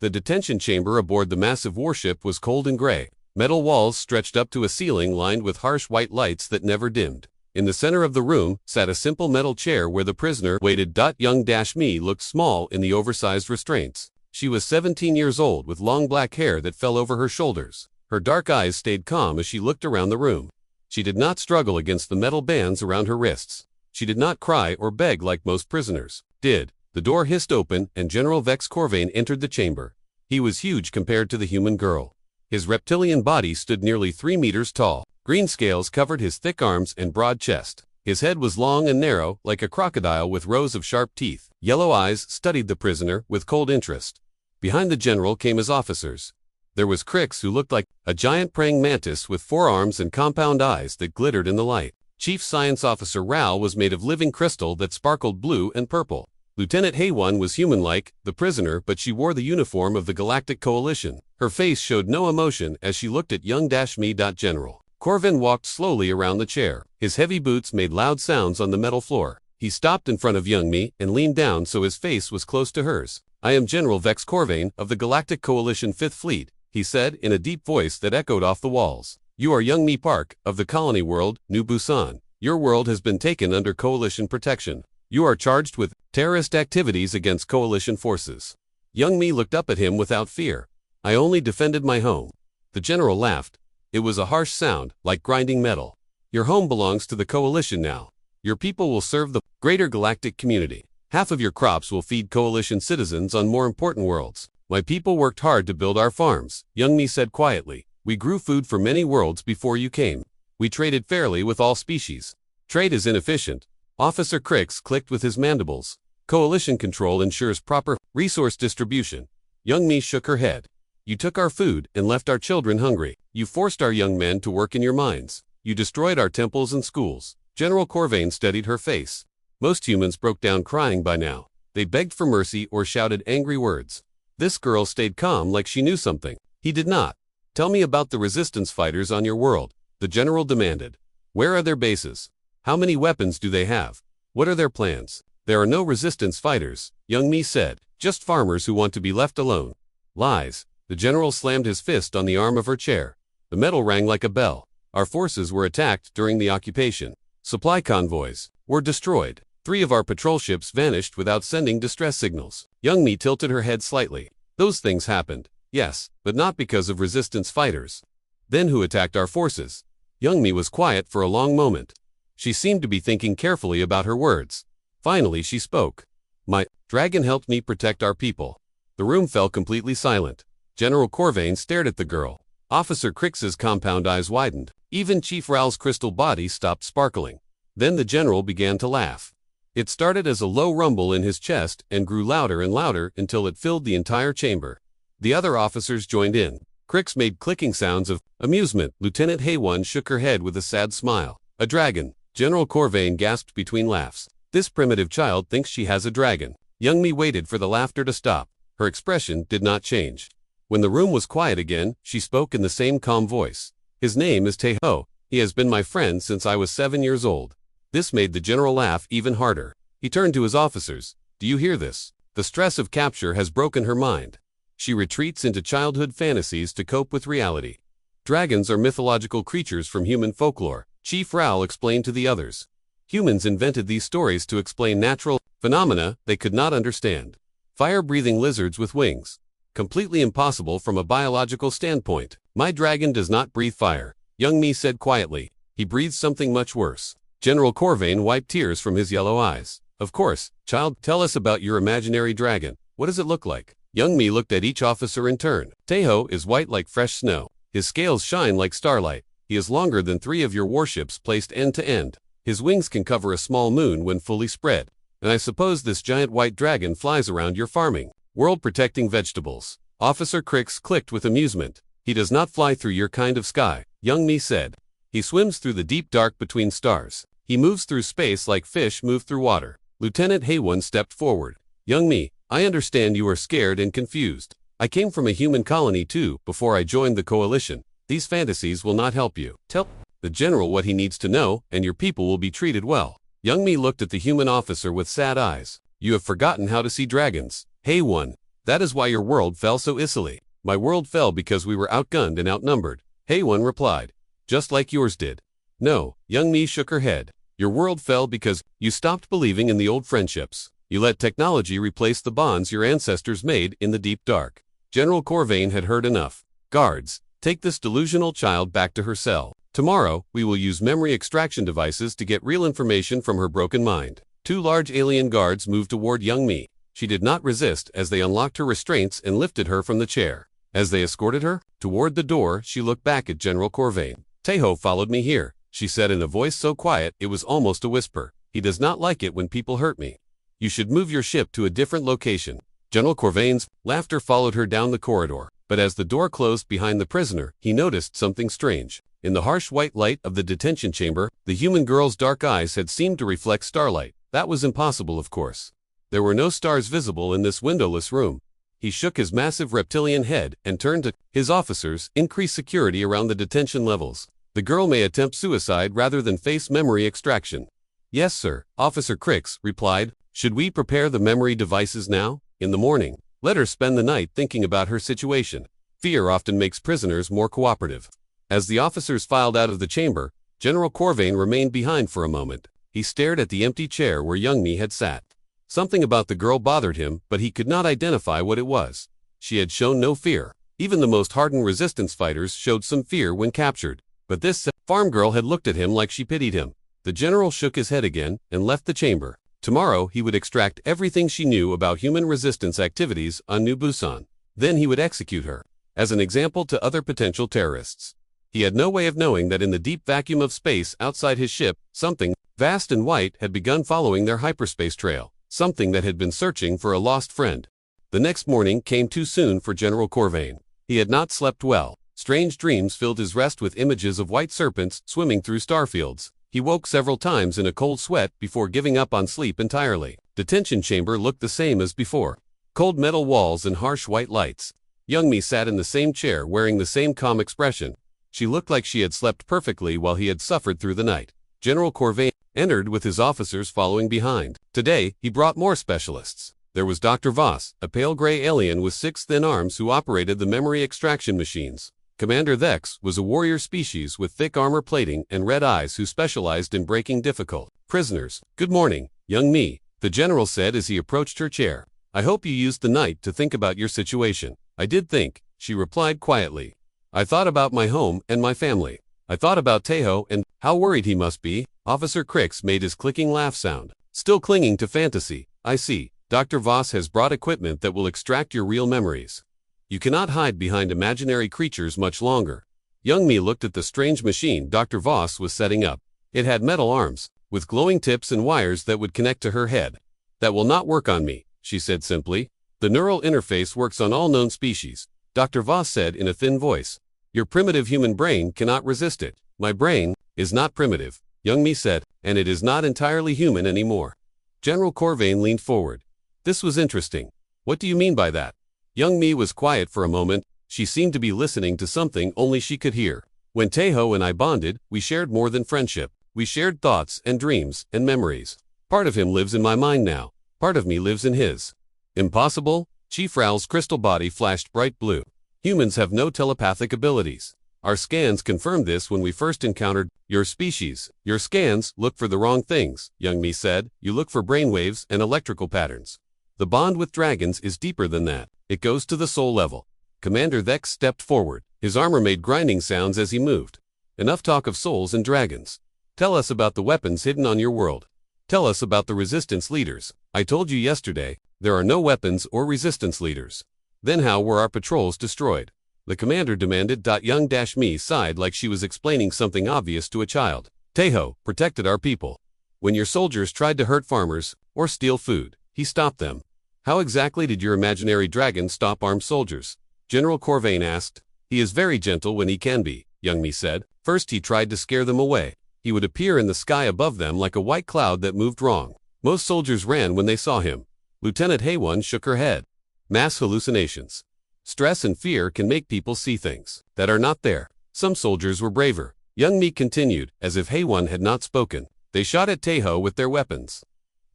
The detention chamber aboard the massive warship was cold and gray. Metal walls stretched up to a ceiling lined with harsh white lights that never dimmed. In the center of the room sat a simple metal chair where the prisoner waited. Young-me looked small in the oversized restraints. She was 17 years old with long black hair that fell over her shoulders. Her dark eyes stayed calm as she looked around the room. She did not struggle against the metal bands around her wrists. She did not cry or beg like most prisoners did. The door hissed open and General Vex Corvain entered the chamber. He was huge compared to the human girl. His reptilian body stood nearly 3 meters tall. Green scales covered his thick arms and broad chest. His head was long and narrow, like a crocodile with rows of sharp teeth. Yellow eyes studied the prisoner with cold interest. Behind the general came his officers. There was Crix, who looked like a giant praying mantis with 4 arms and compound eyes that glittered in the light. Chief Science Officer Ral was made of living crystal that sparkled blue and purple. Lieutenant Haywan was human-like, the prisoner, but she wore the uniform of the Galactic Coalition. Her face showed no emotion as she looked at young-me. General Corvain walked slowly around the chair. His heavy boots made loud sounds on the metal floor. He stopped in front of young-me and leaned down so his face was close to hers. "I am General Vex Corvain of the Galactic Coalition 5th Fleet," he said in a deep voice that echoed off the walls. "You are young-me Park of the colony world, New Busan. Your world has been taken under Coalition protection. You are charged with terrorist activities against Coalition forces." Young-me looked up at him without fear. "I only defended my home." The general laughed. It was a harsh sound, like grinding metal. "Your home belongs to the Coalition now. Your people will serve the greater galactic community. Half of your crops will feed Coalition citizens on more important worlds. My people worked hard to build our farms," Young-me said quietly. "We grew food for many worlds before you came. We traded fairly with all species. Trade is inefficient." Officer Crix clicked with his mandibles. "Coalition control ensures proper resource distribution." Young-me shook her head. "You took our food and left our children hungry. You forced our young men to work in your mines. You destroyed our temples and schools." General Corvain studied her face. Most humans broke down crying by now. They begged for mercy or shouted angry words. This girl stayed calm like she knew something. He did not. "Tell me about the resistance fighters on your world," the general demanded. "Where are their bases? How many weapons do they have? What are their plans?" "There are no resistance fighters," Young-me said. "Just farmers who want to be left alone." "Lies." The general slammed his fist on the arm of her chair. The metal rang like a bell. "Our forces were attacked during the occupation. Supply convoys were destroyed. 3 of our patrol ships vanished without sending distress signals." Young-me tilted her head slightly. "Those things happened, yes, but not because of resistance fighters." "Then who attacked our forces?" Young-me was quiet for a long moment. She seemed to be thinking carefully about her words. Finally she spoke. "My dragon helped me protect our people." The room fell completely silent. General Corvain stared at the girl. Officer Crix's compound eyes widened. Even Chief Ral's crystal body stopped sparkling. Then the general began to laugh. It started as a low rumble in his chest and grew louder and louder until it filled the entire chamber. The other officers joined in. Crix made clicking sounds of amusement. Lieutenant Haywan shook her head with a sad smile. "A dragon," General Corvain gasped between laughs. "This primitive child thinks she has a dragon." Young-me waited for the laughter to stop. Her expression did not change. When the room was quiet again, she spoke in the same calm voice. "His name is Taeho. He has been my friend since I was 7 years old." This made the general laugh even harder. He turned to his officers. "Do you hear this? The stress of capture has broken her mind. She retreats into childhood fantasies to cope with reality." "Dragons are mythological creatures from human folklore," Chief Ral explained to the others. "Humans invented these stories to explain natural phenomena they could not understand. Fire-breathing lizards with wings. Completely impossible from a biological standpoint. My dragon does not breathe fire," Young-me said quietly. "He breathes something much worse." General Corvain wiped tears from his yellow eyes. "Of course, child, tell us about your imaginary dragon. What does it look like?" Young-me looked at each officer in turn. "Taeho is white like fresh snow. His scales shine like starlight. He is longer than 3 of your warships placed end to end. His wings can cover a small moon when fully spread. And I suppose this giant white dragon flies around your farming. World-protecting vegetables." Officer Crix clicked with amusement. "He does not fly through your kind of sky," Young-me said. "He swims through the deep dark between stars. He moves through space like fish move through water." Lieutenant Haywan stepped forward. "Young-me, I understand you are scared and confused. I came from a human colony too before I joined the coalition. These fantasies will not help you. Tell the general what he needs to know, and your people will be treated well." Young-me looked at the human officer with sad eyes. "You have forgotten how to see dragons." "Haywan," That is why your world fell so easily. My world fell because we were outgunned and outnumbered, HFY replied. Just like yours did. No, young Mi shook her head. Your world fell because you stopped believing in the old friendships. You let technology replace the bonds your ancestors made in the deep dark. General Corvain had heard enough. Guards, take this delusional child back to her cell. Tomorrow, we will use memory extraction devices to get real information from her broken mind. 2 large alien guards moved toward young Mi. She did not resist as they unlocked her restraints and lifted her from the chair. As they escorted her toward the door, she looked back at General Corvain. Taeho followed me here, she said in a voice so quiet it was almost a whisper. He does not like it when people hurt me. You should move your ship to a different location. General Corvain's laughter followed her down the corridor, but as the door closed behind the prisoner, he noticed something strange. In the harsh white light of the detention chamber, the human girl's dark eyes had seemed to reflect starlight. That was impossible, of course. There were no stars visible in this windowless room. He shook his massive reptilian head and turned to his officers. Increase security around the detention levels. The girl may attempt suicide rather than face memory extraction. Yes, sir, Officer Crix replied. Should we prepare the memory devices now? In the morning. Let her spend the night thinking about her situation. Fear often makes prisoners more cooperative. As the officers filed out of the chamber, General Corvain remained behind for a moment. He stared at the empty chair where young Mi had sat. Something about the girl bothered him, but he could not identify what it was. She had shown no fear. Even the most hardened resistance fighters showed some fear when captured. But this farm girl had looked at him like she pitied him. The general shook his head again and left the chamber. Tomorrow he would extract everything she knew about human resistance activities on New Busan. Then he would execute her, as an example to other potential terrorists. He had no way of knowing that in the deep vacuum of space outside his ship, something vast and white had begun following their hyperspace trail. Something that had been searching for a lost friend. The next morning came too soon for General Corvain. He had not slept well. Strange dreams filled his rest with images of white serpents swimming through starfields. He woke several times in a cold sweat before giving up on sleep entirely. Detention chamber looked the same as before. Cold metal walls and harsh white lights. Young Mi sat in the same chair wearing the same calm expression. She looked like she had slept perfectly while he had suffered through the night. General Corvain entered with his officers following behind. Today, he brought more specialists. There was Dr. Voss, a pale gray alien with 6 thin arms who operated the memory extraction machines. Commander Thex was a warrior species with thick armor plating and red eyes who specialized in breaking difficult prisoners. Good morning, young Mi, the general said as he approached her chair. I hope you used the night to think about your situation. I did think, she replied quietly. I thought about my home and my family. I thought about Taeho and how worried he must be. Officer Crix made his clicking laugh sound. Still clinging to fantasy. I see. Dr. Voss has brought equipment that will extract your real memories. You cannot hide behind imaginary creatures much longer. Young Mi looked at the strange machine Dr. Voss was setting up. It had metal arms, with glowing tips and wires that would connect to her head. That will not work on me, she said simply. The neural interface works on all known species, Dr. Voss said in a thin voice. Your primitive human brain cannot resist it. My brain is not primitive, young Mi said, and it is not entirely human anymore. General Corvain leaned forward. This was interesting. What do you mean by that? Young Mi was quiet for a moment. She seemed to be listening to something only she could hear. When Taeho and I bonded, we shared more than friendship. We shared thoughts and dreams and memories. Part of him lives in my mind now. Part of me lives in his. Impossible? Chief Raoul's crystal body flashed bright blue. Humans have no telepathic abilities. Our scans confirmed this when we first encountered your species. Your scans look for the wrong things, young Mi said. You look for brainwaves and electrical patterns. The bond with dragons is deeper than that. It goes to the soul level. Commander Thex stepped forward. His armor made grinding sounds as he moved. Enough talk of souls and dragons. Tell us about the weapons hidden on your world. Tell us about the resistance leaders. I told you yesterday, there are no weapons or resistance leaders. Then how were our patrols destroyed? The commander demanded. Young Mi sighed like she was explaining something obvious to a child. Taeho protected our people. When your soldiers tried to hurt farmers or steal food, he stopped them. How exactly did your imaginary dragon stop armed soldiers? General Corvain asked. He is very gentle when he can be, young Mi said. First he tried to scare them away. He would appear in the sky above them like a white cloud that moved wrong. Most soldiers ran when they saw him. Lieutenant HFY shook her head. Mass hallucinations. Stress and fear can make people see things that are not there. Some soldiers were braver. Young Mi continued, as if HFY had not spoken. They shot at Taeho with their weapons.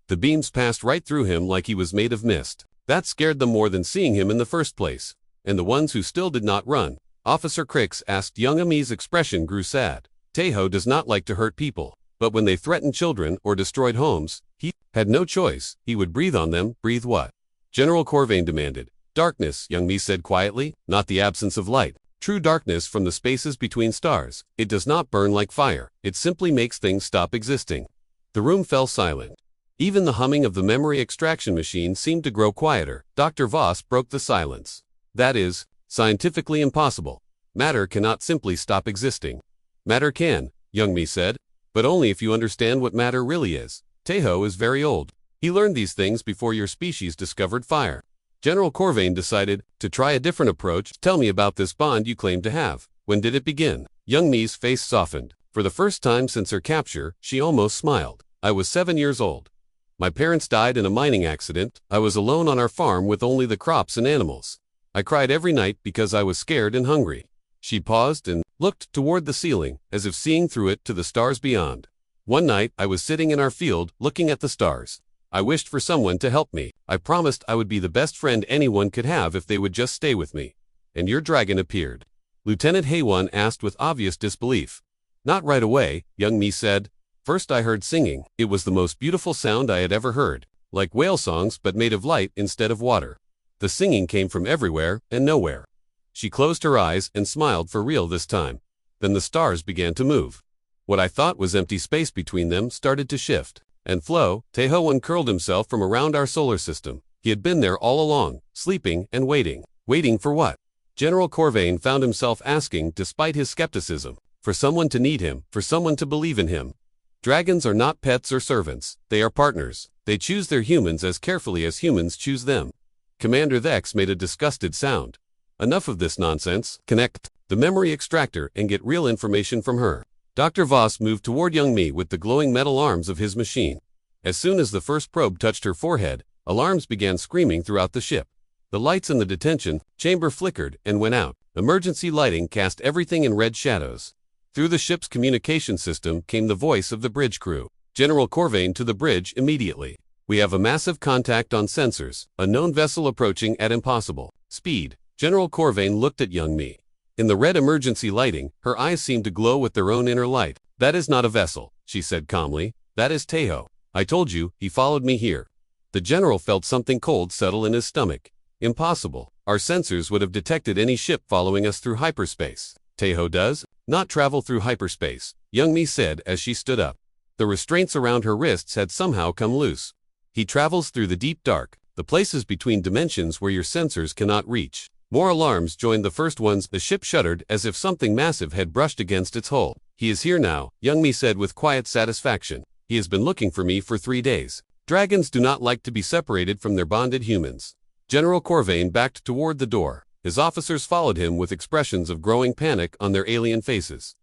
The beams passed right through him like he was made of mist. That scared them more than seeing him in the first place. And the ones who still did not run. Officer Crix asked. Young Ami's expression grew sad. Taeho does not like to hurt people, but when they threatened children or destroyed homes, he had no choice. He would breathe on them. Breathe what? General Corvain demanded. Darkness, Young Mi said quietly, not the absence of light. True darkness from the spaces between stars. It does not burn like fire. It simply makes things stop existing. The room fell silent. Even the humming of the memory extraction machine seemed to grow quieter. Dr. Voss broke the silence. That is scientifically impossible. Matter cannot simply stop existing. Matter can, Young Mi said, but only if you understand what matter really is. Taeho is very old. He learned these things before your species discovered fire. General Corvain decided to try a different approach. Tell me about this bond you claim to have. When did it begin? Young Mi's face softened. For the first time since her capture, she almost smiled. I was 7 years old. My parents died in a mining accident. I was alone on our farm with only the crops and animals. I cried every night because I was scared and hungry. She paused and looked toward the ceiling, as if seeing through it to the stars beyond. One night, I was sitting in our field, looking at the stars. I wished for someone to help me. I promised I would be the best friend anyone could have if they would just stay with me. And your dragon appeared. Lieutenant Haewon asked with obvious disbelief. Not right away, Young Mi said. First I heard singing. It was the most beautiful sound I had ever heard. Like whale songs but made of light instead of water. The singing came from everywhere and nowhere. She closed her eyes and smiled for real this time. Then the stars began to move. What I thought was empty space between them started to shift and flow. Taeho uncurled himself from around our solar system. He had been there all along, sleeping and waiting. Waiting for what? General Corvain found himself asking, despite his skepticism. For someone to need him, for someone to believe in him. Dragons are not pets or servants. They are partners. They choose their humans as carefully as humans choose them. Commander Thex made a disgusted sound. Enough of this nonsense. Connect the memory extractor and get real information from her. Dr. Voss moved toward Young Mi with the glowing metal arms of his machine. As soon as the first probe touched her forehead, alarms began screaming throughout the ship. The lights in the detention chamber flickered and went out. Emergency lighting cast everything in red shadows. Through the ship's communication system came the voice of the bridge crew. General Corvain to the bridge immediately. We have a massive contact on sensors. A known vessel approaching at impossible speed. General Corvain looked at Young Mi. In the red emergency lighting, her eyes seemed to glow with their own inner light. That is not a vessel, she said calmly. That is Taeho. I told you, he followed me here. The general felt something cold settle in his stomach. Impossible. Our sensors would have detected any ship following us through hyperspace. Taeho does not travel through hyperspace, Young Mi said as she stood up. The restraints around her wrists had somehow come loose. He travels through the deep dark, the places between dimensions where your sensors cannot reach. More alarms joined the first ones. The ship shuddered as if something massive had brushed against its hull. He is here now, Young Mi said with quiet satisfaction. He has been looking for me for 3 days. Dragons do not like to be separated from their bonded humans. General Corvain backed toward the door. His officers followed him with expressions of growing panic on their alien faces.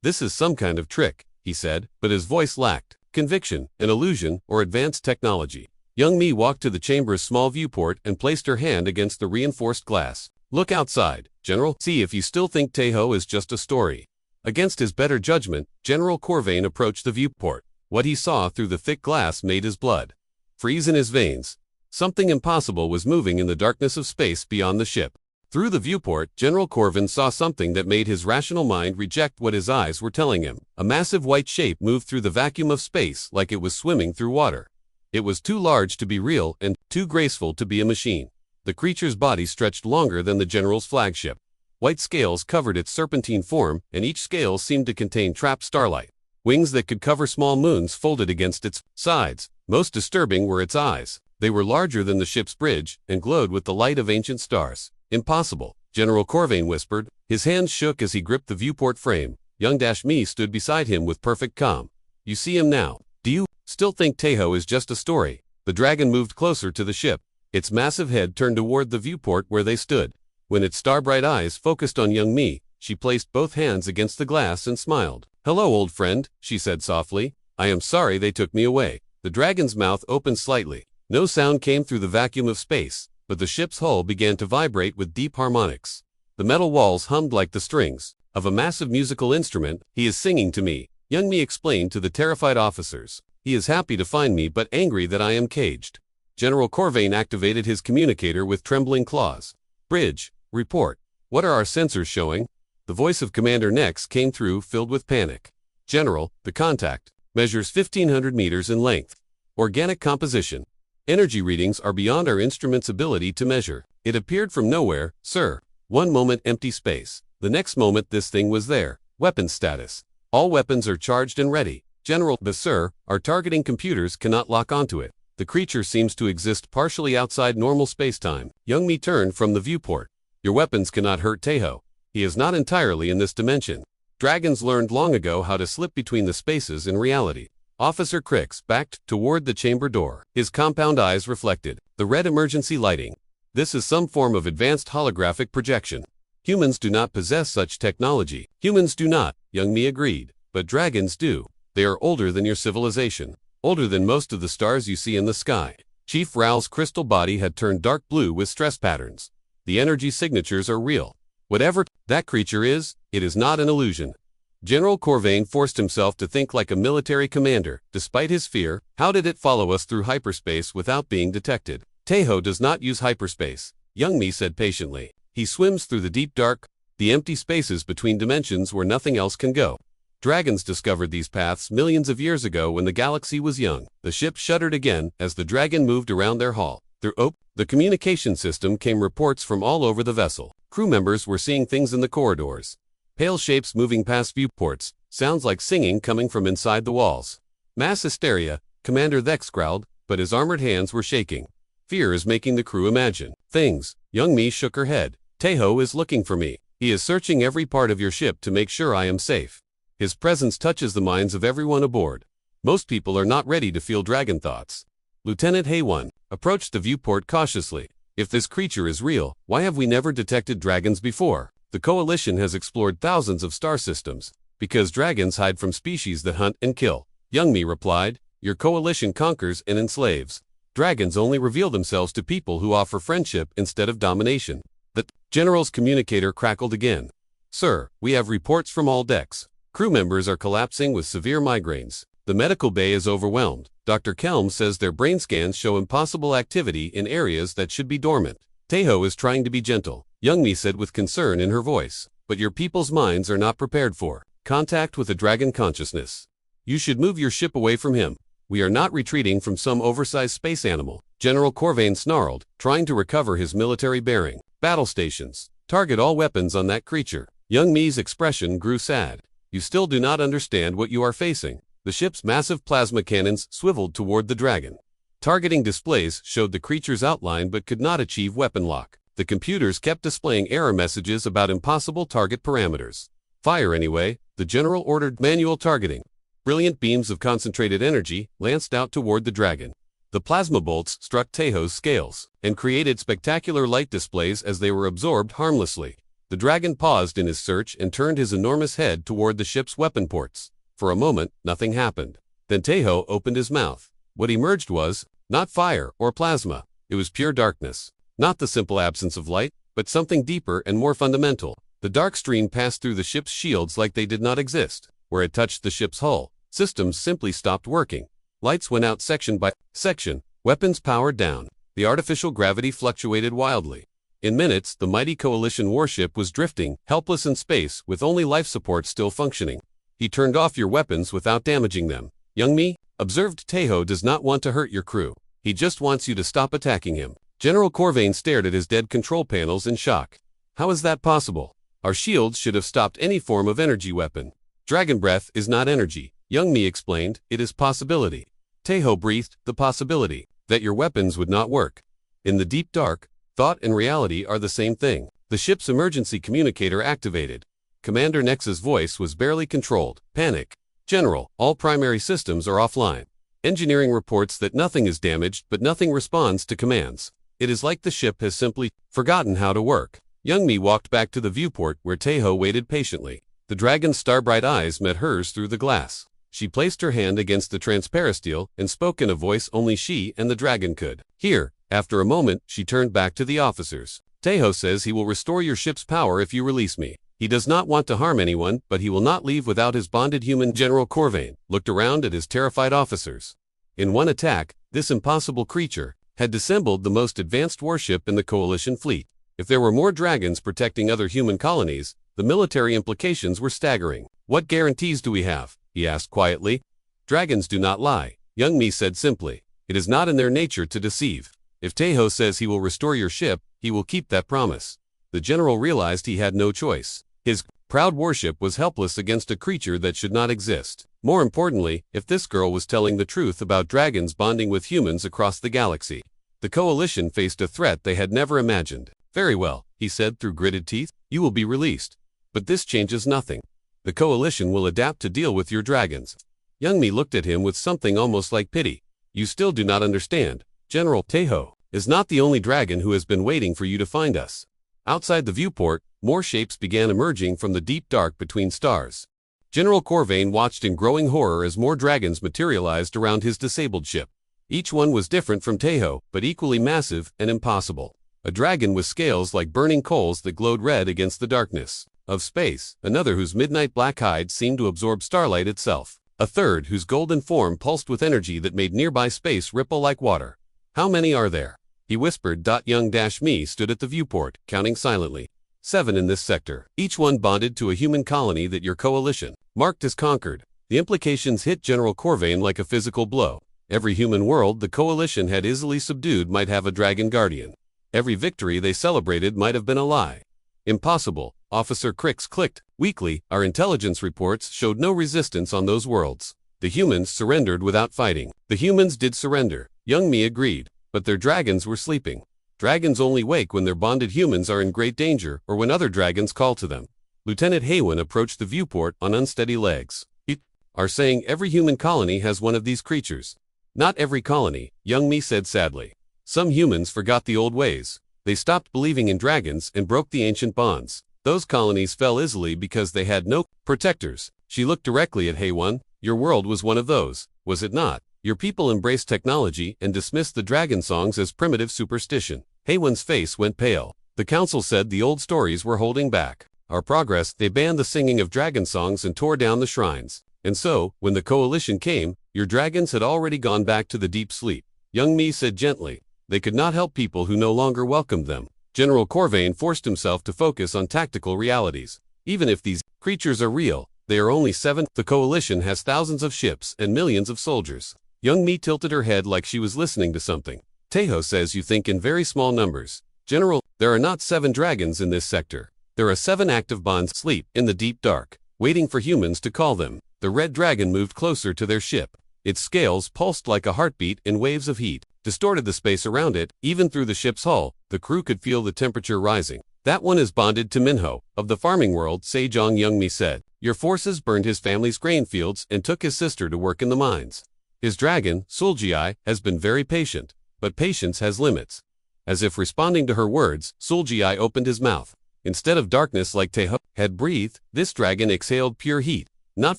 This is some kind of trick, he said, but his voice lacked conviction, an illusion, or advanced technology. Young Mi walked to the chamber's small viewport and placed her hand against the reinforced glass. Look outside, General. See if you still think Taeho is just a story. Against his better judgment, General Corvain approached the viewport. What he saw through the thick glass made his blood freeze in his veins. Something impossible was moving in the darkness of space beyond the ship. Through the viewport, General Corvain saw something that made his rational mind reject what his eyes were telling him. A massive white shape moved through the vacuum of space like it was swimming through water. It was too large to be real and too graceful to be a machine. The creature's body stretched longer than the general's flagship. White scales covered its serpentine form, and each scale seemed to contain trapped starlight. Wings that could cover small moons folded against its sides. Most disturbing were its eyes. They were larger than the ship's bridge and glowed with the light of ancient stars. Impossible, General Corvain whispered. His hands shook as he gripped the viewport frame. Young Mi stood beside him with perfect calm. You see him now. Do you still think Taeho is just a story? The dragon moved closer to the ship. Its massive head turned toward the viewport where they stood. When its star-bright eyes focused on Young Mi, she placed both hands against the glass and smiled. Hello, old friend, she said softly. I am sorry they took me away. The dragon's mouth opened slightly. No sound came through the vacuum of space, but the ship's hull began to vibrate with deep harmonics. The metal walls hummed like the strings of a massive musical instrument. He is singing to me, Young Mi explained to the terrified officers. He is happy to find me but angry that I am caged. General Corvain activated his communicator with trembling claws. Bridge, report. What are our sensors showing? The voice of Commander Nex came through, filled with panic. General, the contact measures 1,500 meters in length. Organic composition. Energy readings are beyond our instrument's ability to measure. It appeared from nowhere, sir. One moment empty space. The next moment this thing was there. Weapons status. All weapons are charged and ready. General, but sir, our targeting computers cannot lock onto it. The creature seems to exist partially outside normal space-time. Young Mi turned from the viewport. Your weapons cannot hurt Teho. He is not entirely in this dimension. Dragons learned long ago how to slip between the spaces in reality. Officer Crix backed toward the chamber door. His compound eyes reflected the red emergency lighting. This is some form of advanced holographic projection. Humans do not possess such technology. Humans do not, Young Mi agreed. But dragons do. They are older than your civilization. Older than most of the stars you see in the sky. Chief Raoul's crystal body had turned dark blue with stress patterns. The energy signatures are real. Whatever that creature is, it is not an illusion. General Corvain forced himself to think like a military commander. Despite his fear, how did it follow us through hyperspace without being detected? Teho does not use hyperspace, Young Mi said patiently. He swims through the deep dark, the empty spaces between dimensions where nothing else can go. Dragons discovered these paths millions of years ago when the galaxy was young. The ship shuddered again as the dragon moved around their hull. Through the communication system came reports from all over the vessel. Crew members were seeing things in the corridors. Pale shapes moving past viewports, sounds like singing coming from inside the walls. Mass hysteria, Commander Thex growled, but his armored hands were shaking. Fear is making the crew imagine things. Young Mi shook her head. Teho is looking for me. He is searching every part of your ship to make sure I am safe. His presence touches the minds of everyone aboard. Most people are not ready to feel dragon thoughts. Lieutenant Haywan approached the viewport cautiously. If this creature is real, why have we never detected dragons before? The Coalition has explored thousands of star systems. Because dragons hide from species that hunt and kill. Young Mi replied, your Coalition conquers and enslaves. Dragons only reveal themselves to people who offer friendship instead of domination. The General's communicator crackled again. Sir, we have reports from all decks. Crew members are collapsing with severe migraines. The medical bay is overwhelmed. Dr. Kelm says their brain scans show impossible activity in areas that should be dormant. Teho is trying to be gentle, Young Mi said with concern in her voice. But your people's minds are not prepared for contact with a dragon consciousness. You should move your ship away from him. We are not retreating from some oversized space animal. General Corvain snarled, trying to recover his military bearing. Battle stations. Target all weapons on that creature. Young Mi's expression grew sad. You still do not understand what you are facing. The ship's massive plasma cannons swiveled toward the dragon. Targeting displays showed the creature's outline but could not achieve weapon lock. The computers kept displaying error messages about impossible target parameters. Fire anyway, the general ordered manual targeting. Brilliant beams of concentrated energy lanced out toward the dragon. The plasma bolts struck Teho's scales and created spectacular light displays as they were absorbed harmlessly. The dragon paused in his search and turned his enormous head toward the ship's weapon ports. For a moment, nothing happened. Then Teho opened his mouth. What emerged was not fire or plasma. It was pure darkness. Not the simple absence of light, but something deeper and more fundamental. The dark stream passed through the ship's shields like they did not exist. Where it touched the ship's hull, systems simply stopped working. Lights went out section by section. Weapons powered down. The artificial gravity fluctuated wildly. In minutes, the mighty Coalition warship was drifting, helpless in space, with only life support still functioning. He turned off your weapons without damaging them. Young Mi, observed Teho does not want to hurt your crew. He just wants you to stop attacking him. General Corvain stared at his dead control panels in shock. How is that possible? Our shields should have stopped any form of energy weapon. Dragon breath is not energy, Young Mi explained, it is possibility. Teho breathed the possibility that your weapons would not work. In the deep dark, thought and reality are the same thing. The ship's emergency communicator activated. Commander Nex's voice was barely controlled. Panic. General, all primary systems are offline. Engineering reports that nothing is damaged but nothing responds to commands. It is like the ship has simply forgotten how to work. Young Mi walked back to the viewport where Teho waited patiently. The dragon's star-bright eyes met hers through the glass. She placed her hand against the transparisteel and spoke in a voice only she and the dragon could hear. After a moment, she turned back to the officers. Teho says he will restore your ship's power if you release me. He does not want to harm anyone, but he will not leave without his bonded human. General Corvain looked around at his terrified officers. In one attack, this impossible creature had assembled the most advanced warship in the Coalition fleet. If there were more dragons protecting other human colonies, the military implications were staggering. "What guarantees do we have?" he asked quietly. "Dragons do not lie," Young Mi said simply. "It is not in their nature to deceive. If Taeho says he will restore your ship, he will keep that promise." The general realized he had no choice. His proud warship was helpless against a creature that should not exist. More importantly, if this girl was telling the truth about dragons bonding with humans across the galaxy, the Coalition faced a threat they had never imagined. "Very well," he said through gritted teeth, "you will be released. But this changes nothing. The Coalition will adapt to deal with your dragons." Young Mi looked at him with something almost like pity. "You still do not understand. General Taeho is not the only dragon who has been waiting for you to find us." Outside the viewport, more shapes began emerging from the deep dark between stars. General Corvain watched in growing horror as more dragons materialized around his disabled ship. Each one was different from Taeho, but equally massive and impossible. A dragon with scales like burning coals that glowed red against the darkness of space, another whose midnight black hide seemed to absorb starlight itself, a third whose golden form pulsed with energy that made nearby space ripple like water. "How many are there?" he whispered. Young Mi stood at the viewport, counting silently. 7 in this sector, each one bonded to a human colony that your Coalition marked as conquered. The implications hit General Corvain like a physical blow. Every human world the Coalition had easily subdued might have a dragon guardian. Every victory they celebrated might have been a lie. "Impossible," Officer Crix clicked. "Weekly, our intelligence reports showed no resistance on those worlds. The humans surrendered without fighting." "The humans did surrender," Young Mi agreed, "but their dragons were sleeping. Dragons only wake when their bonded humans are in great danger or when other dragons call to them." Lieutenant Haywin approached the viewport on unsteady legs. "You are saying every human colony has one of these creatures?" "Not every colony," Young Mi said sadly. "Some humans forgot the old ways. They stopped believing in dragons and broke the ancient bonds. Those colonies fell easily because they had no protectors." She looked directly at Haywin. "Your world was one of those, was it not? Your people embraced technology and dismissed the dragon songs as primitive superstition." Haywin's face went pale. "The council said the old stories were holding back our progress. They banned the singing of dragon songs and tore down the shrines. And so, when the Coalition came, your dragons had already gone back to the deep sleep." Young Mi said gently. "They could not help people who no longer welcomed them." General Corvain forced himself to focus on tactical realities. "Even if these creatures are real, they are only 7. The Coalition has thousands of ships and millions of soldiers." Young Mi tilted her head like she was listening to something. "Taeho says you think in very small numbers. General, there are not 7 dragons in this sector. There are 7 active bonds sleep in the deep dark, waiting for humans to call them." The red dragon moved closer to their ship. Its scales pulsed like a heartbeat in waves of heat, distorted the space around it. Even through the ship's hull, the crew could feel the temperature rising. "That one is bonded to Minho, of the farming world," Sejong, Young Mi said. "Your forces burned his family's grain fields and took his sister to work in the mines. His dragon, Sulji, has been very patient, but patience has limits." As if responding to her words, Sulji opened his mouth. Instead of darkness like Taeho had breathed, this dragon exhaled pure heat. Not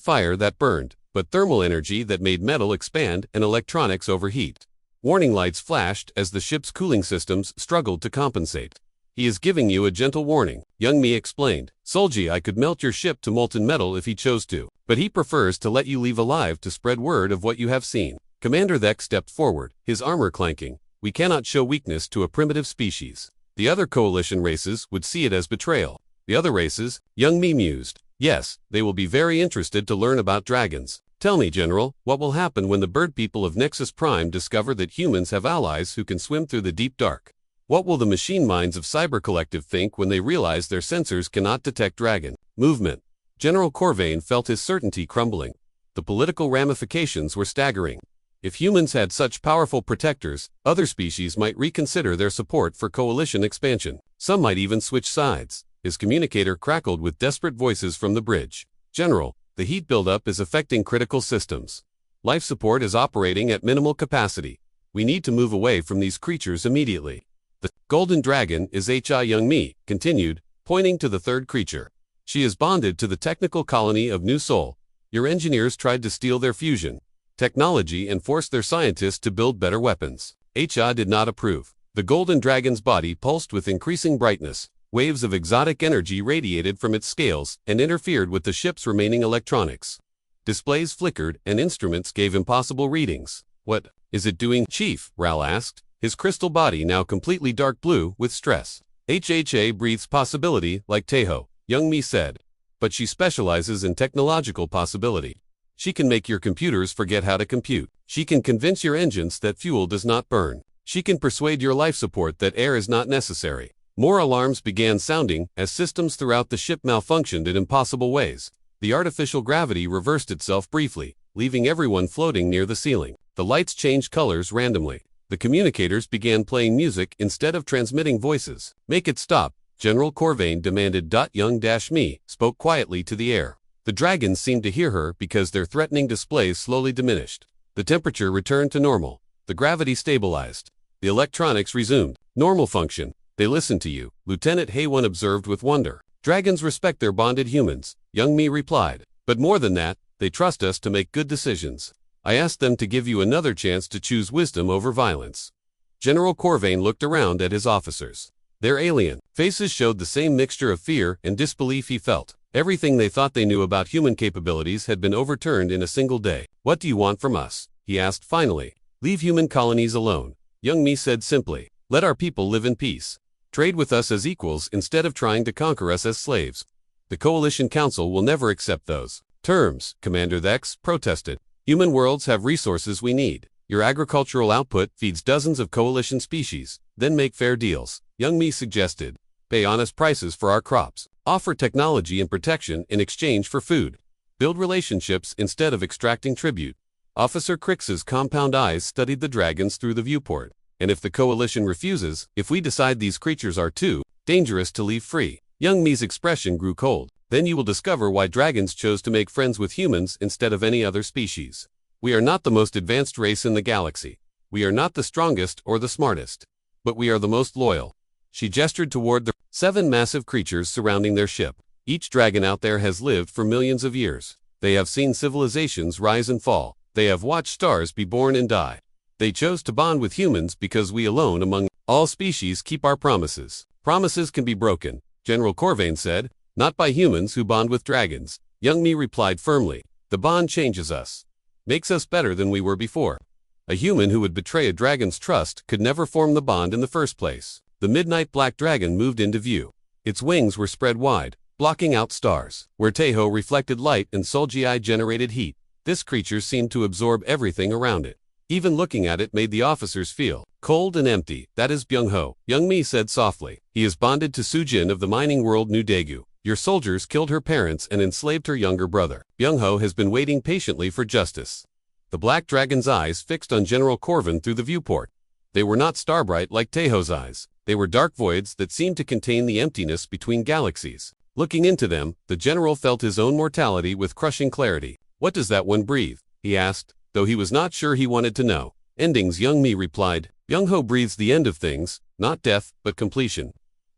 fire that burned, but thermal energy that made metal expand and electronics overheat. Warning lights flashed as the ship's cooling systems struggled to compensate. "He is giving you a gentle warning," Young Mi explained. "Sulji could melt your ship to molten metal if he chose to, but he prefers to let you leave alive to spread word of what you have seen." Commander Thek stepped forward, his armor clanking. "We cannot show weakness to a primitive species. The other Coalition races would see it as betrayal." "The other races?" Young Mi mused. "Yes, they will be very interested to learn about dragons. Tell me, General, what will happen when the bird people of Nexus Prime discover that humans have allies who can swim through the deep dark? What will the machine minds of Cyber Collective think when they realize their sensors cannot detect dragon movement?" General Corvain felt his certainty crumbling. The political ramifications were staggering. If humans had such powerful protectors, other species might reconsider their support for Coalition expansion. Some might even switch sides. His communicator crackled with desperate voices from the bridge. "General, the heat buildup is affecting critical systems. Life support is operating at minimal capacity. We need to move away from these creatures immediately." "The golden dragon is HI," Young Mi continued, pointing to the third creature. "She is bonded to the technical colony of New Sol. Your engineers tried to steal their fusion technology and forced their scientists to build better weapons. HI did not approve." The golden dragon's body pulsed with increasing brightness. Waves of exotic energy radiated from its scales and interfered with the ship's remaining electronics. Displays flickered and instruments gave impossible readings. "What is it doing, Chief?" Ral asked. his crystal body now completely dark blue with stress. HHA breathes possibility like Taeho, Young Mi said. But she specializes in technological possibility. She can make your computers forget how to compute. She can convince your engines that fuel does not burn. She can persuade your life support that air is not necessary. More alarms began sounding as systems throughout the ship malfunctioned in impossible ways. The artificial gravity reversed itself briefly, leaving everyone floating near the ceiling. The lights changed colors randomly. The communicators began playing music instead of transmitting voices. Make it stop, General Corvain demanded. Young-Mi spoke quietly to the air. The dragons seemed to hear her because their threatening displays slowly diminished. The temperature returned to normal. The gravity stabilized. The electronics resumed normal function. They listened to you, Lieutenant Haywon observed with wonder. Dragons respect their bonded humans, Young Mi replied. But more than that, they trust us to make good decisions. I asked them to give you another chance to choose wisdom over violence. General Corvain looked around at his officers. Their alien faces showed the same mixture of fear and disbelief he felt. Everything they thought they knew about human capabilities had been overturned in a single day. What do you want from us? He asked finally. Leave human colonies alone, Young Mi said simply. Let our people live in peace. Trade with us as equals instead of trying to conquer us as slaves. The Coalition Council will never accept those terms, Commander Thex protested. Human worlds have resources we need. Your agricultural output feeds dozens of Coalition species. Then make fair deals, Young Mi suggested. Pay honest prices for our crops. Offer technology and protection in exchange for food. Build relationships instead of extracting tribute. Officer Crix's compound eyes studied the dragons through the viewport. And if the Coalition refuses, if we decide these creatures are too dangerous to leave free, Young Mi's expression grew cold. Then you will discover why dragons chose to make friends with humans instead of any other species. We are not the most advanced race in the galaxy. We are not the strongest or the smartest. But we are the most loyal. She gestured toward the 7 massive creatures surrounding their ship. Each dragon out there has lived for millions of years. They have seen civilizations rise and fall. They have watched stars be born and die. They chose to bond with humans because we alone among all species keep our promises. Promises can be broken, General Corvain said, not by humans who bond with dragons. Young Mi replied firmly. The bond changes us. Makes us better than we were before. A human who would betray a dragon's trust could never form the bond in the first place. The midnight black dragon moved into view. Its wings were spread wide, blocking out stars. Where Taeho reflected light and Solgi generated heat, this creature seemed to absorb everything around it. Even looking at it made the officers feel cold and empty. That is Byung-ho, Young Mi said softly. He is bonded to Sujin of the mining world New Daegu. Your soldiers killed her parents and enslaved her younger brother. Byung-ho has been waiting patiently for justice. The black dragon's eyes fixed on General Corvin through the viewport. They were not starbright like Taeho's eyes. They were dark voids that seemed to contain the emptiness between galaxies. Looking into them, the general felt his own mortality with crushing clarity. What does that one breathe? He asked, though he was not sure he wanted to know. Endings, Young Mi replied. Byung-ho breathes the end of things, not death, but completion.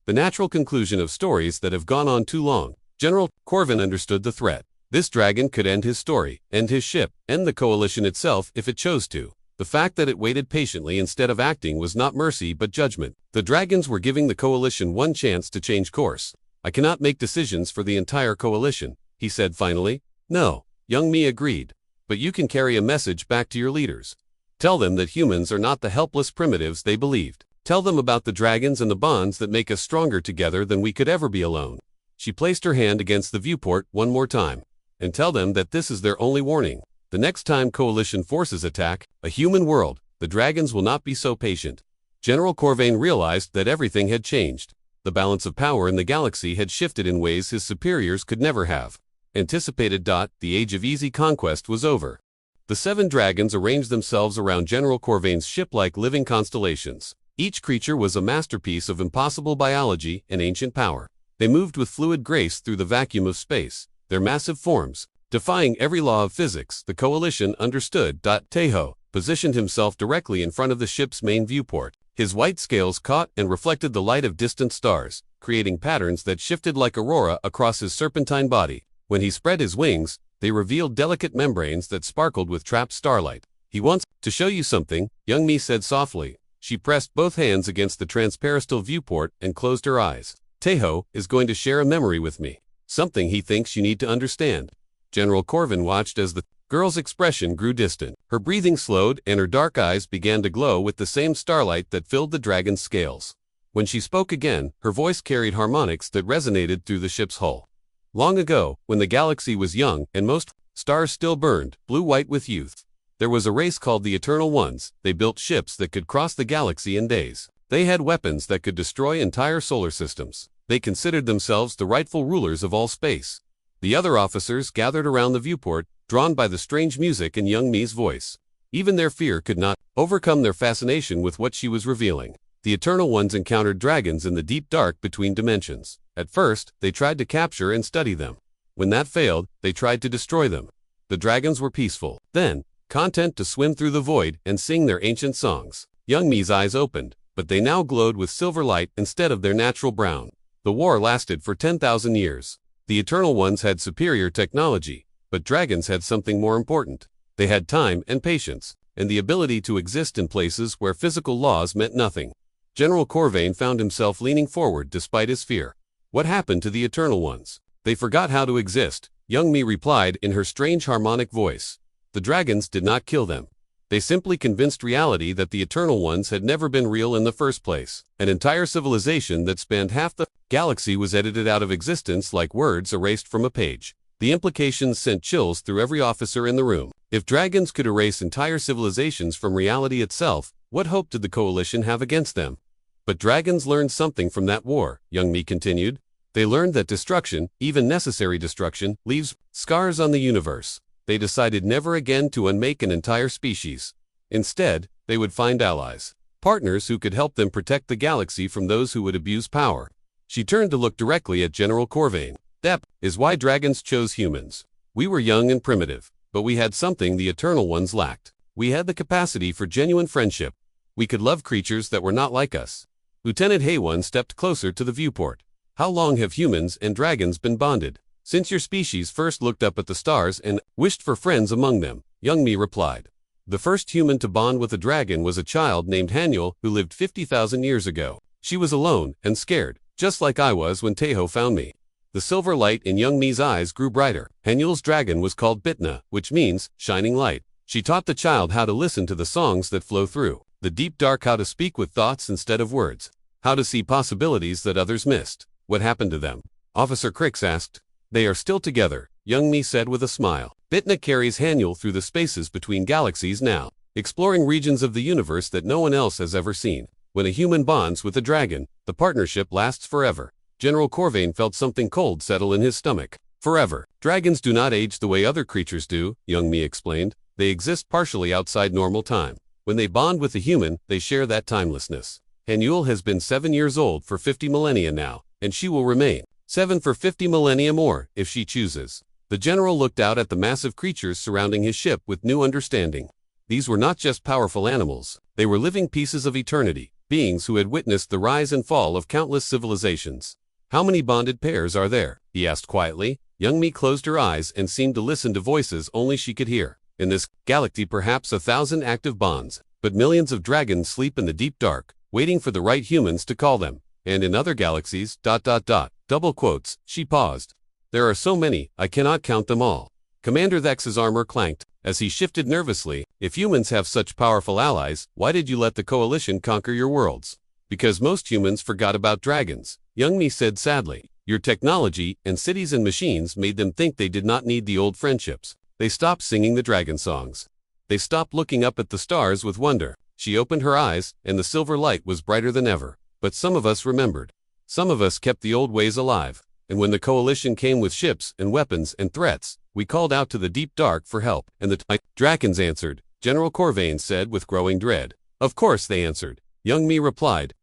The natural conclusion of stories that have gone on too long. General Corvin understood the threat. This dragon could end his story, end his ship, end the Coalition itself if it chose to. The fact that it waited patiently instead of acting was not mercy but judgment. The dragons were giving the Coalition one chance to change course. I cannot make decisions for the entire Coalition, he said finally. No, Young Mi agreed. But you can carry a message back to your leaders. Tell them that humans are not the helpless primitives they believed. Tell them about the dragons and the bonds that make us stronger together than we could ever be alone. She placed her hand against the viewport one more time. And tell them that this is their only warning. The next time Coalition forces attack a human world, the dragons will not be so patient. General Corvain realized that everything had changed. The balance of power in the galaxy had shifted in ways his superiors could never have anticipated. The age of easy conquest was over. The 7 dragons arranged themselves around General Corvain's ship like living constellations. Each creature was a masterpiece of impossible biology and ancient power. They moved with fluid grace through the vacuum of space, their massive forms defying every law of physics. The Coalition understood. Taeho positioned himself directly in front of the ship's main viewport. His white scales caught and reflected the light of distant stars, creating patterns that shifted like aurora across his serpentine body. When he spread his wings, they revealed delicate membranes that sparkled with trapped starlight. He wants to show you something, Young Mi said softly. She pressed both hands against the transpersonal viewport and closed her eyes. Taeho is going to share a memory with me. Something he thinks you need to understand. General Corvin watched as the girl's expression grew distant. Her breathing slowed and her dark eyes began to glow with the same starlight that filled the dragon's scales. When she spoke again, her voice carried harmonics that resonated through the ship's hull. Long ago, when the galaxy was young and most stars still burned, blue-white with youth, there was a race called the Eternal Ones. They built ships that could cross the galaxy in days. They had weapons that could destroy entire solar systems. They considered themselves the rightful rulers of all space. The other officers gathered around the viewport, drawn by the strange music and young Mi's voice. Even their fear could not overcome their fascination with what she was revealing. The Eternal Ones encountered dragons in the deep dark between dimensions. At first, they tried to capture and study them. When that failed, they tried to destroy them. The dragons were peaceful, then, content to swim through the void and sing their ancient songs. Young Mi's eyes opened, but they now glowed with silver light instead of their natural brown. The war lasted for 10,000 years. The Eternal Ones had superior technology, but dragons had something more important. They had time and patience, and the ability to exist in places where physical laws meant nothing. General Corvain found himself leaning forward despite his fear. What happened to the Eternal Ones? They forgot how to exist, young Mi replied in her strange harmonic voice. The dragons did not kill them. They simply convinced reality that the Eternal Ones had never been real in the first place. An entire civilization that spanned half the galaxy was edited out of existence like words erased from a page. The implications sent chills through every officer in the room. If dragons could erase entire civilizations from reality itself, what hope did the coalition have against them? But dragons learned something from that war, young Mi continued. They learned that destruction, even necessary destruction, leaves scars on the universe. They decided never again to unmake an entire species. Instead, they would find allies, partners who could help them protect the galaxy from those who would abuse power. She turned to look directly at General Corvain. That is why dragons chose humans. We were young and primitive, but we had something the Eternal Ones lacked. We had the capacity for genuine friendship. We could love creatures that were not like us. Lieutenant Haywan stepped closer to the viewport. How long have humans and dragons been bonded? Since your species first looked up at the stars and wished for friends among them, young Mi replied. The first human to bond with a dragon was a child named Haniel who lived 50,000 years ago. She was alone and scared, just like I was when Teho found me. The silver light in young Mi's eyes grew brighter. Haniel's dragon was called Bitna, which means shining light. She taught the child how to listen to the songs that flow through the deep dark, how to speak with thoughts instead of words, how to see possibilities that others missed. What happened to them? Officer Crix asked. They are still together, young Mi said with a smile. Bitna carries Haniel through the spaces between galaxies now, exploring regions of the universe that no one else has ever seen. When a human bonds with a dragon, the partnership lasts forever. General Corvain felt something cold settle in his stomach. Forever. Dragons do not age the way other creatures do, young Mi explained. They exist partially outside normal time. When they bond with a human, they share that timelessness. Haniel has been 7 years old for 50 millennia now, and she will remain 7 for 50 millennia more, if she chooses. The general looked out at the massive creatures surrounding his ship with new understanding. These were not just powerful animals. They were living pieces of eternity, beings who had witnessed the rise and fall of countless civilizations. How many bonded pairs are there? He asked quietly. Young Mi closed her eyes and seemed to listen to voices only she could hear. In this galaxy, perhaps 1,000 active bonds, but millions of dragons sleep in the deep dark, waiting for the right humans to call them. And in other galaxies, ... double quotes, she paused. There are so many, I cannot count them all. Commander Thex's armor clanked, as he shifted nervously. If humans have such powerful allies, why did you let the coalition conquer your worlds? Because most humans forgot about dragons, young Mi said sadly. Your technology and cities and machines made them think they did not need the old friendships. They stopped singing the dragon songs. They stopped looking up at the stars with wonder. She opened her eyes, and the silver light was brighter than ever. But some of us remembered. Some of us kept the old ways alive. And when the coalition came with ships and weapons and threats, we called out to the deep dark for help. And the dragons answered, General Corvain said with growing dread. Of course they answered, young Mi replied.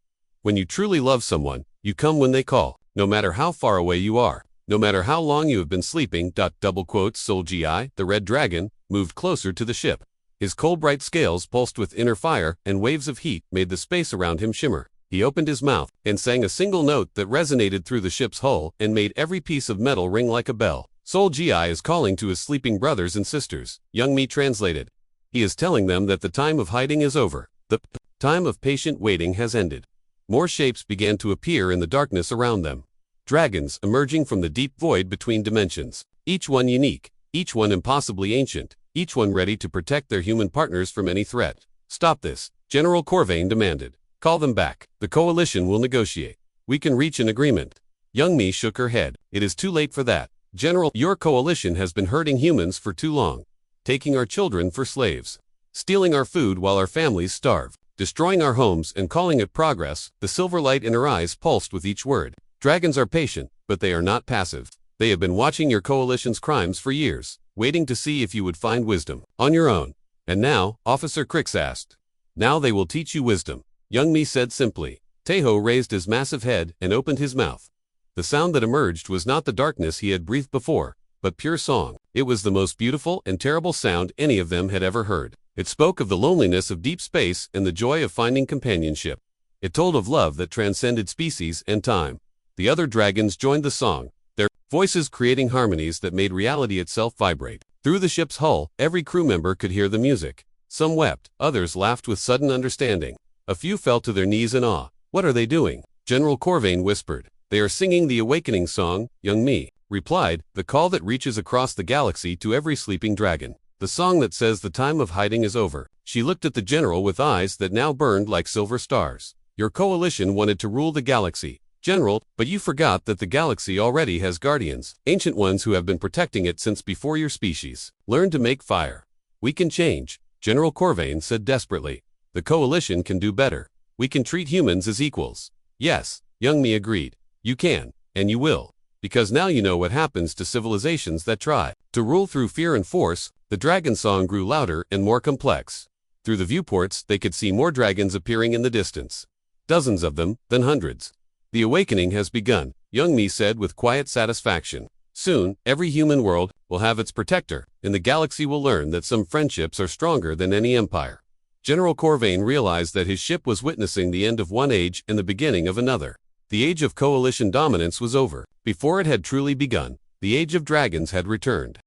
When you truly love someone, you come when they call, no matter how far away you are. No matter how long you have been sleeping. Double quotes. Sol Gi, the red dragon, moved closer to the ship. His cold bright scales pulsed with inner fire, and waves of heat made the space around him shimmer. He opened his mouth and sang a single note that resonated through the ship's hull and made every piece of metal ring like a bell. Sol Gi is calling to his sleeping brothers and sisters, young Mi translated. He is telling them that the time of hiding is over. The time of patient waiting has ended. More shapes began to appear in the darkness around them. Dragons emerging from the deep void between dimensions, each one unique, each one impossibly ancient, each one ready to protect their human partners from any threat. Stop this, General Corvain demanded. Call them back. The coalition will negotiate. We can reach an agreement. Young Mi shook her head. It is too late for that. General, your coalition has been hurting humans for too long. Taking our children for slaves. Stealing our food while our families starve. Destroying our homes and calling it progress. The silver light in her eyes pulsed with each word. Dragons are patient, but they are not passive. They have been watching your coalition's crimes for years, waiting to see if you would find wisdom on your own. And now, Officer Crix asked. Now they will teach you wisdom. Young Mi said simply. Taeho raised his massive head and opened his mouth. The sound that emerged was not the darkness he had breathed before, but pure song. It was the most beautiful and terrible sound any of them had ever heard. It spoke of the loneliness of deep space and the joy of finding companionship. It told of love that transcended species and time. The other dragons joined the song, their voices creating harmonies that made reality itself vibrate. Through the ship's hull, every crew member could hear the music. Some wept, others laughed with sudden understanding. A few fell to their knees in awe. What are they doing? General Corvain whispered. They are singing the awakening song, Young Mi replied, the call that reaches across the galaxy to every sleeping dragon. The song that says the time of hiding is over. She looked at the general with eyes that now burned like silver stars. Your coalition wanted to rule the galaxy, General, but you forgot that the galaxy already has guardians, ancient ones who have been protecting it since before your species. Learn to make fire. We can change, General Corvain said desperately. The coalition can do better. We can treat humans as equals. Yes, Young Mi agreed. You can, and you will. Because now you know what happens to civilizations that try to rule through fear and force. The dragon song grew louder and more complex. Through the viewports, they could see more dragons appearing in the distance. Dozens of them, then hundreds. The awakening has begun, Young Mi said with quiet satisfaction. Soon, every human world will have its protector, and the galaxy will learn that some friendships are stronger than any empire. General Corvain realized that his ship was witnessing the end of one age and the beginning of another. The age of coalition dominance was over. Before it had truly begun, the age of dragons had returned.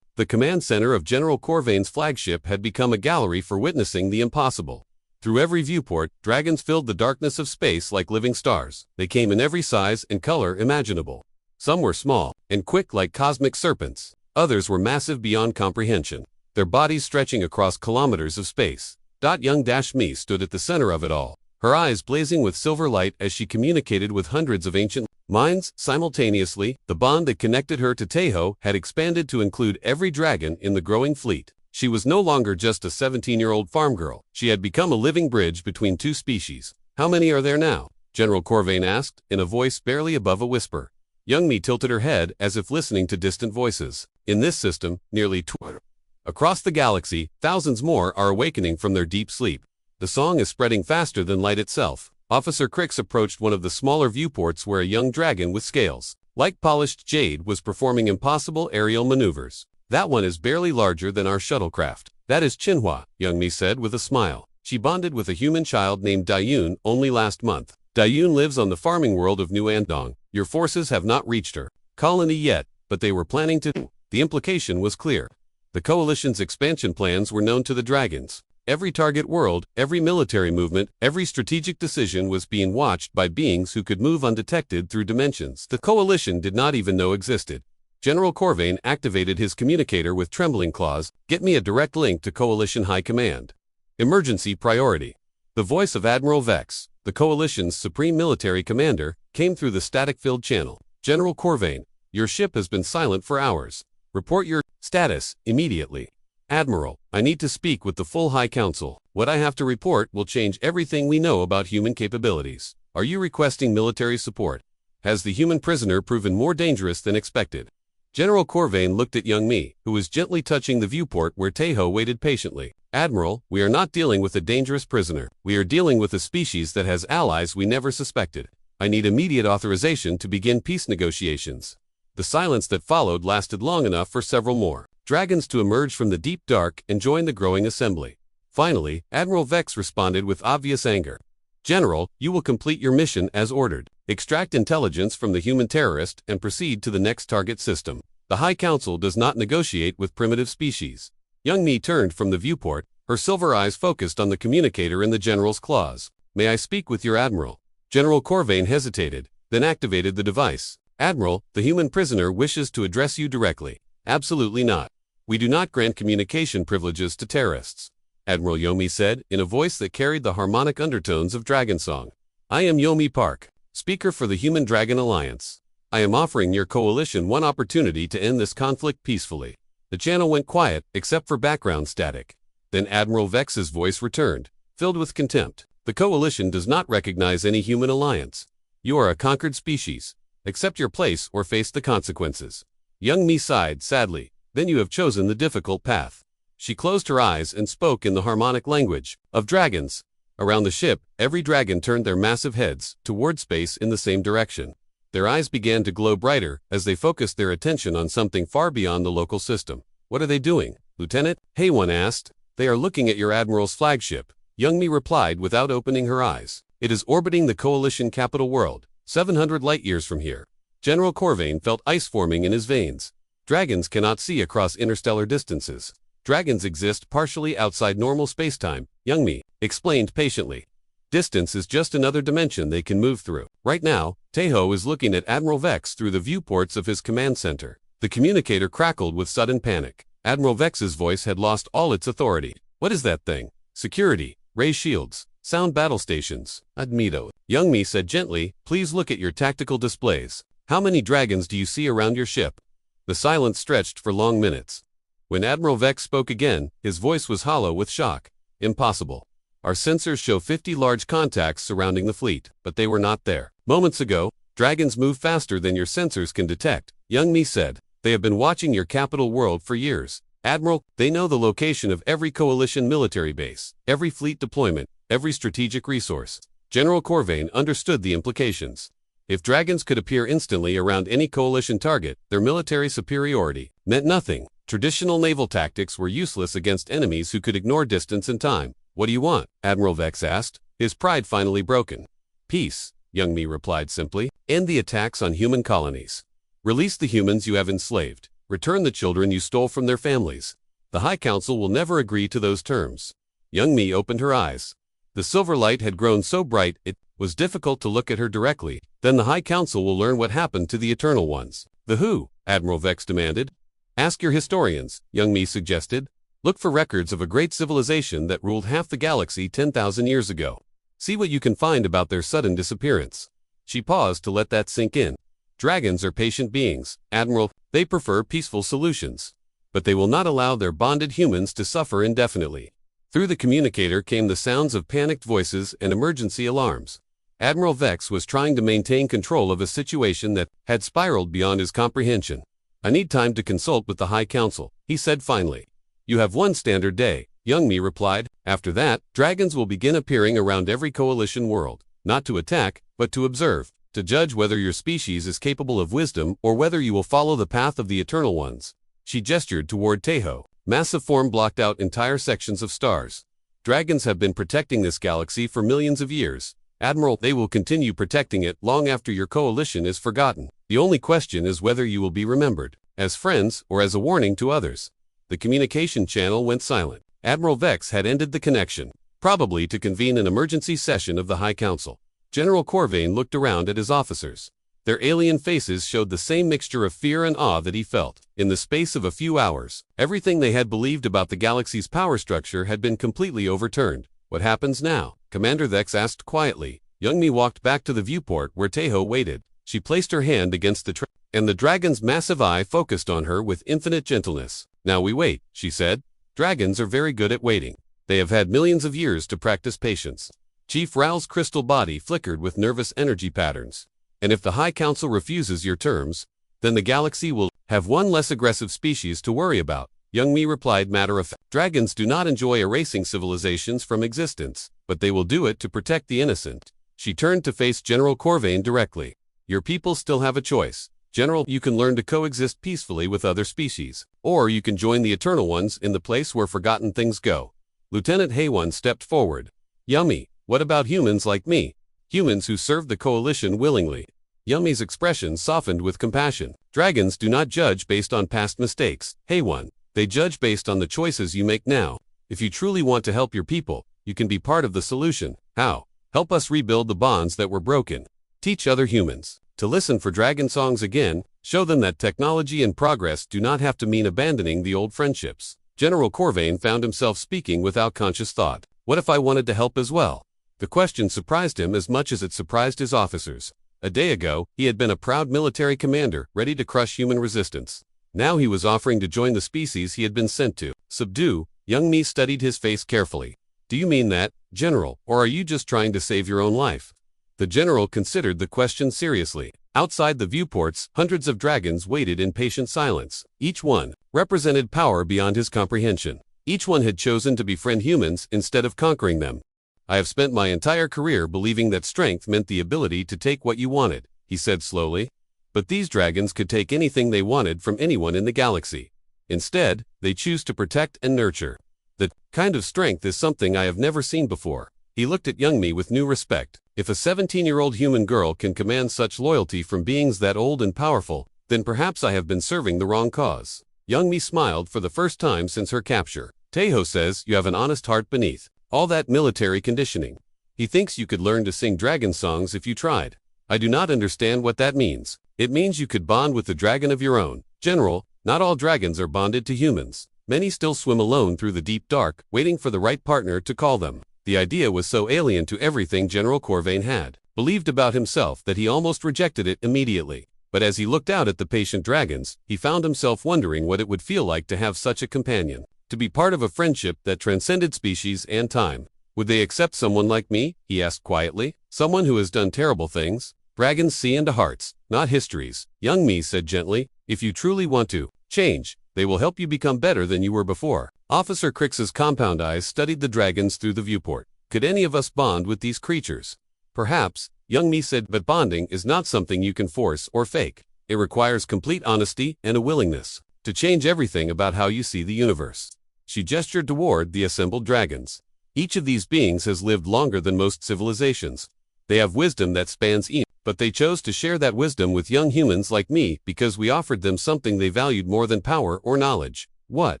The command center of General Corvain's flagship had become a gallery for witnessing the impossible. Through every viewport, dragons filled the darkness of space like living stars. They came in every size and color imaginable. Some were small and quick like cosmic serpents. Others were massive beyond comprehension, their bodies stretching across kilometers of space. Young Mi stood at the center of it all, her eyes blazing with silver light as she communicated with hundreds of ancient minds simultaneously. The bond that connected her to Taeho had expanded to include every dragon in the growing fleet. She was no longer just a 17-year-old farm girl. She had become a living bridge between two species. How many are there now? General Corvain asked, in a voice barely above a whisper. Young Mi tilted her head as if listening to distant voices. In this system, nearly 20. Across the galaxy, thousands more are awakening from their deep sleep. The song is spreading faster than light itself. Officer Crix approached one of the smaller viewports where a young dragon with scales, like polished jade, was performing impossible aerial maneuvers. That one is barely larger than our shuttlecraft. That is Xinhua, Young Mi said with a smile. She bonded with a human child named Dayun only last month. Dayun lives on the farming world of New Andong. Your forces have not reached her colony yet, but they were planning to. The implication was clear. The coalition's expansion plans were known to the dragons. Every target world, every military movement, every strategic decision was being watched by beings who could move undetected through dimensions the coalition did not even know existed. General Corvain activated his communicator with trembling claws. Get me a direct link to Coalition High Command. Emergency priority. The voice of Admiral Vex, the Coalition's supreme military commander, came through the static-filled channel. General Corvain, your ship has been silent for hours. Report your status immediately. Admiral, I need to speak with the full High Council. What I have to report will change everything we know about human capabilities. Are you requesting military support? Has the human prisoner proven more dangerous than expected? General Corvain looked at Young Mi, who was gently touching the viewport where Taeho waited patiently. Admiral, we are not dealing with a dangerous prisoner. We are dealing with a species that has allies we never suspected. I need immediate authorization to begin peace negotiations. The silence that followed lasted long enough for several more dragons to emerge from the deep dark and join the growing assembly. Finally, Admiral Vex responded with obvious anger. General, you will complete your mission as ordered. Extract intelligence from the human terrorist and proceed to the next target system. The High Council does not negotiate with primitive species. Young Mi turned from the viewport, her silver eyes focused on the communicator in the general's claws. May I speak with your admiral? General Corvain hesitated, then activated the device. Admiral, the human prisoner wishes to address you directly. Absolutely not. We do not grant communication privileges to terrorists, Admiral Yomi said, in a voice that carried the harmonic undertones of dragon song. I am Yomi Park, speaker for the Human Dragon Alliance. I am offering your coalition one opportunity to end this conflict peacefully. The channel went quiet, except for background static. Then Admiral Vex's voice returned, filled with contempt. The coalition does not recognize any human alliance. You are a conquered species. Accept your place or face the consequences. Young Mi sighed sadly. Then you have chosen the difficult path. She closed her eyes and spoke in the harmonic language of dragons. Around the ship, every dragon turned their massive heads toward space in the same direction. Their eyes began to glow brighter as they focused their attention on something far beyond the local system. What are they doing, Lieutenant? HFY asked. They are looking at your Admiral's flagship, Young Mi replied without opening her eyes. It is orbiting the coalition capital world, 700 light-years from here. General Corvain felt ice forming in his veins. Dragons cannot see across interstellar distances. Dragons exist partially outside normal spacetime, Young Mi explained patiently. Distance is just another dimension they can move through. Right now, Tejo is looking at Admiral Vex through the viewports of his command center. The communicator crackled with sudden panic. Admiral Vex's voice had lost all its authority. What is that thing? Security, ray shields, sound battle stations. Admito. Young Mi said gently, please look at your tactical displays. How many dragons do you see around your ship? The silence stretched for long minutes. When Admiral Vex spoke again, his voice was hollow with shock. Impossible. Our sensors show 50 large contacts surrounding the fleet, but they were not there. Moments ago, dragons move faster than your sensors can detect, Young Mi said. They have been watching your capital world for years. Admiral, they know the location of every coalition military base, every fleet deployment, every strategic resource. General Corvain understood the implications. If dragons could appear instantly around any coalition target, their military superiority meant nothing. Traditional naval tactics were useless against enemies who could ignore distance and time. What do you want? Admiral Vex asked, his pride finally broken. Peace, Young Mi replied simply. End the attacks on human colonies. Release the humans you have enslaved. Return the children you stole from their families. The High Council will never agree to those terms. Young Mi opened her eyes. The silver light had grown so bright it was difficult to look at her directly. Then the High Council will learn what happened to the Eternal Ones. The who? Admiral Vex demanded. Ask your historians, Young Mi suggested. Look for records of a great civilization that ruled half the galaxy 10,000 years ago. See what you can find about their sudden disappearance. She paused to let that sink in. Dragons are patient beings, Admiral. They prefer peaceful solutions. But they will not allow their bonded humans to suffer indefinitely. Through the communicator came the sounds of panicked voices and emergency alarms. Admiral Vex was trying to maintain control of a situation that had spiraled beyond his comprehension. I need time to consult with the High Council, he said finally. You have one standard day, Young Mi replied. After that, dragons will begin appearing around every coalition world, not to attack, but to observe, to judge whether your species is capable of wisdom or whether you will follow the path of the Eternal Ones. She gestured toward Tejo. Massive form blocked out entire sections of stars. Dragons have been protecting this galaxy for millions of years. Admiral, they will continue protecting it long after your coalition is forgotten. The only question is whether you will be remembered, as friends or as a warning to others. The communication channel went silent. Admiral Vex had ended the connection, probably to convene an emergency session of the High Council. General Corvain looked around at his officers. Their alien faces showed the same mixture of fear and awe that he felt. In the space of a few hours, everything they had believed about the galaxy's power structure had been completely overturned. What happens now? Commander Vex asked quietly. Young Mi walked back to the viewport where Tejo waited. She placed her hand against the and the dragon's massive eye focused on her with infinite gentleness. Now we wait, she said. Dragons are very good at waiting. They have had millions of years to practice patience. Chief Raoul's crystal body flickered with nervous energy patterns. And if the High Council refuses your terms, then the galaxy will have one less aggressive species to worry about. Young Mi replied matter-of-fact. Dragons do not enjoy erasing civilizations from existence, but they will do it to protect the innocent. She turned to face General Corvain directly. Your people still have a choice. General, you can learn to coexist peacefully with other species, or you can join the Eternal Ones in the place where forgotten things go. Lieutenant HFY stepped forward. Yummy, what about humans like me? Humans who serve the coalition willingly. Yummy's expression softened with compassion. Dragons do not judge based on past mistakes, HFY. They judge based on the choices you make now. If you truly want to help your people, you can be part of the solution. How? Help us rebuild the bonds that were broken. Teach other humans. to listen for dragon songs again, show them that technology and progress do not have to mean abandoning the old friendships. General Corvain found himself speaking without conscious thought. What if I wanted to help as well? The question surprised him as much as it surprised his officers. A day ago, he had been a proud military commander, ready to crush human resistance. Now he was offering to join the species he had been sent to subdue. Young Mi studied his face carefully. Do you mean that, General, or are you just trying to save your own life? The general considered the question seriously. Outside the viewports, hundreds of dragons waited in patient silence. Each one represented power beyond his comprehension. Each one had chosen to befriend humans instead of conquering them. I have spent my entire career believing that strength meant the ability to take what you wanted, he said slowly. But these dragons could take anything they wanted from anyone in the galaxy. Instead, they choose to protect and nurture. That kind of strength is something I have never seen before. He looked at young Mi with new respect. If a 17-year-old human girl can command such loyalty from beings that old and powerful, then perhaps I have been serving the wrong cause. Young Mi smiled for the first time since her capture. Tejo says you have an honest heart beneath all that military conditioning. He thinks you could learn to sing dragon songs if you tried. I do not understand what that means. It means you could bond with a dragon of your own. General, not all dragons are bonded to humans. Many still swim alone through the deep dark, waiting for the right partner to call them. The idea was so alien to everything General Corvain had believed about himself that he almost rejected it immediately. But as he looked out at the patient dragons, he found himself wondering what it would feel like to have such a companion, to be part of a friendship that transcended species and time. Would they accept someone like me? He asked quietly. Someone who has done terrible things? Dragons see into hearts, not histories. Young Mi said gently, if you truly want to change, they will help you become better than you were before. Officer Crix's compound eyes studied the dragons through the viewport. Could any of us bond with these creatures? Perhaps, Young Mi said, but bonding is not something you can force or fake. It requires complete honesty and a willingness to change everything about how you see the universe. She gestured toward the assembled dragons. Each of these beings has lived longer than most civilizations. They have wisdom that spans eons, but they chose to share that wisdom with young humans like me because we offered them something they valued more than power or knowledge. What?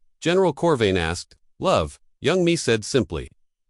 General Corvain asked. Love, Young Mi said simply.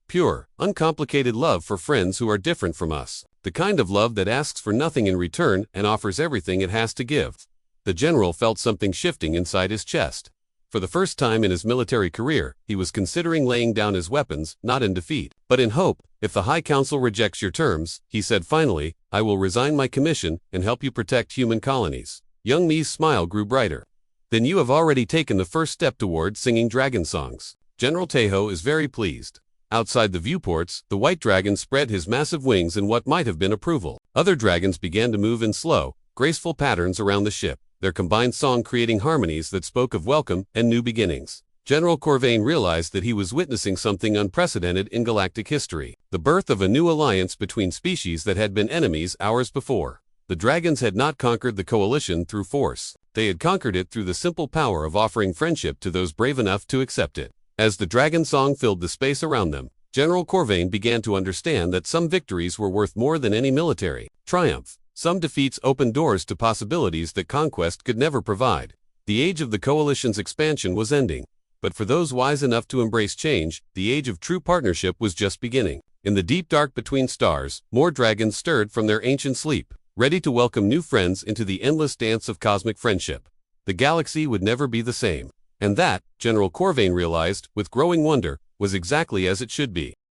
Pure, uncomplicated love for friends who are different from us. The kind of love that asks for nothing in return and offers everything it has to give. The general felt something shifting inside his chest. For the first time in his military career, he was considering laying down his weapons, not in defeat, but in hope. If the High Council rejects your terms, he said finally, I will resign my commission and help you protect human colonies. Young Mi's smile grew brighter. Then you have already taken the first step toward singing dragon songs. General Tejo is very pleased. Outside the viewports, the white dragon spread his massive wings in what might have been approval. Other dragons began to move in slow, graceful patterns around the ship, their combined song creating harmonies that spoke of welcome and new beginnings. General Corvain realized that he was witnessing something unprecedented in galactic history, the birth of a new alliance between species that had been enemies hours before. The dragons had not conquered the coalition through force. They had conquered it through the simple power of offering friendship to those brave enough to accept it. As the dragon song filled the space around them, General Corvain began to understand that some victories were worth more than any military triumph. Some defeats opened doors to possibilities that conquest could never provide. The age of the coalition's expansion was ending. But for those wise enough to embrace change, the age of true partnership was just beginning. In the deep dark between stars, more dragons stirred from their ancient sleep, ready to welcome new friends into the endless dance of cosmic friendship. The galaxy would never be the same. And that, General Corvain realized, with growing wonder, was exactly as it should be.